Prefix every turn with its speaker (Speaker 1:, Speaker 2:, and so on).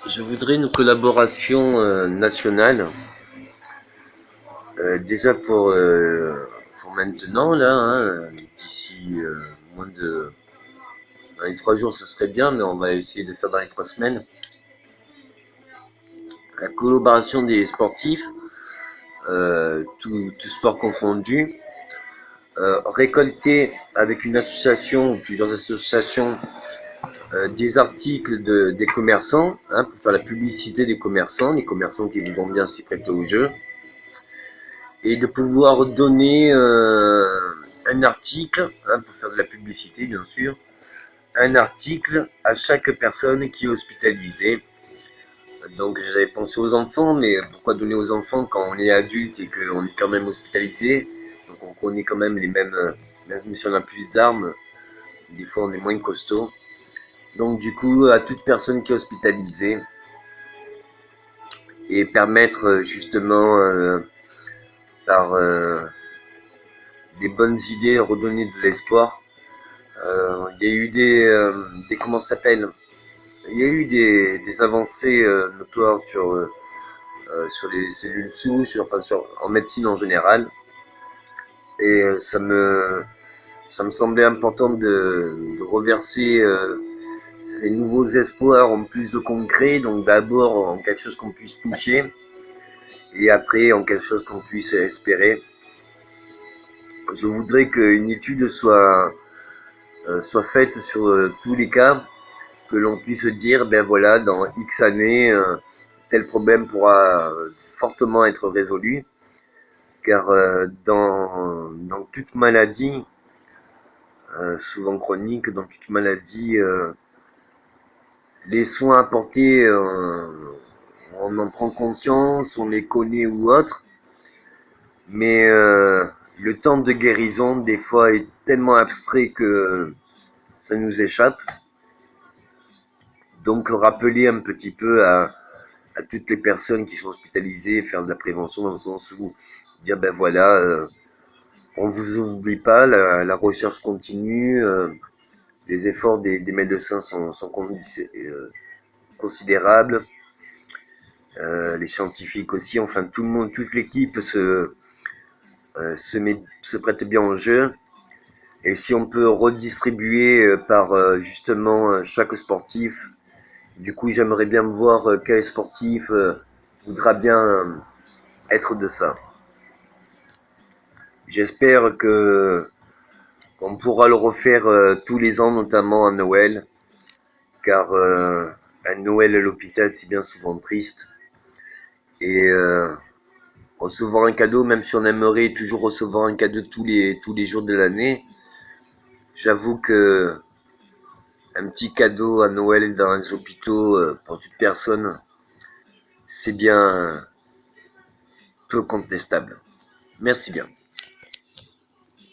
Speaker 1: Je voudrais une collaboration nationale, déjà pour maintenant, là, hein, d'ici moins de... Dans les 3 jours, ça serait bien, mais on va essayer de faire dans les 3 semaines. La collaboration des sportifs, tout sport confondu, récolter avec une association ou plusieurs associations des articles des commerçants, hein, pour faire la publicité des commerçants, les commerçants qui voudront bien s'y prêter au jeu, et de pouvoir donner un article, hein, pour faire de la publicité bien sûr, un article à chaque personne qui est hospitalisée. Donc j'avais pensé aux enfants, mais pourquoi donner aux enfants quand on est adulte et qu'on est quand même hospitalisé? Donc on connaît quand même les mêmes, même si on a plus d'armes, des fois on est moins costaud. Donc du coup, à toute personne qui est hospitalisée, et permettre justement par des bonnes idées, redonner de l'espoir. Il y a eu des comment ça s'appelle? Il y a eu des avancées notoires sur les cellules souches, enfin en médecine en général. Et ça me semblait important de reverser ces nouveaux espoirs en plus de concret. Donc d'abord en quelque chose qu'on puisse toucher, et après en quelque chose qu'on puisse espérer. Je voudrais qu'une étude soit faite sur tous les cas, que l'on puisse dire, ben voilà, dans X années, tel problème pourra fortement être résolu, car dans toute maladie, souvent chronique, dans toute maladie, les soins apportés, on en prend conscience, on les connaît ou autre, mais le temps de guérison, des fois, est tellement abstrait que ça nous échappe. Donc rappeler un petit peu à toutes les personnes qui sont hospitalisées, faire de la prévention dans le sens où dire ben voilà, on vous oublie pas, la recherche continue, les efforts des médecins sont considérables, les scientifiques aussi, enfin tout le monde, toute l'équipe se prête bien au jeu. Et si on peut redistribuer par justement chaque sportif, du coup j'aimerais bien voir quel sportif voudra bien être de ça. J'espère qu'on pourra le refaire tous les ans, notamment à Noël, car à Noël à l'hôpital c'est bien souvent triste. Et recevoir un cadeau, même si on aimerait toujours recevoir un cadeau tous les jours de l'année, j'avoue que un petit cadeau à Noël dans les hôpitaux pour toute personne, c'est bien peu contestable. Merci bien.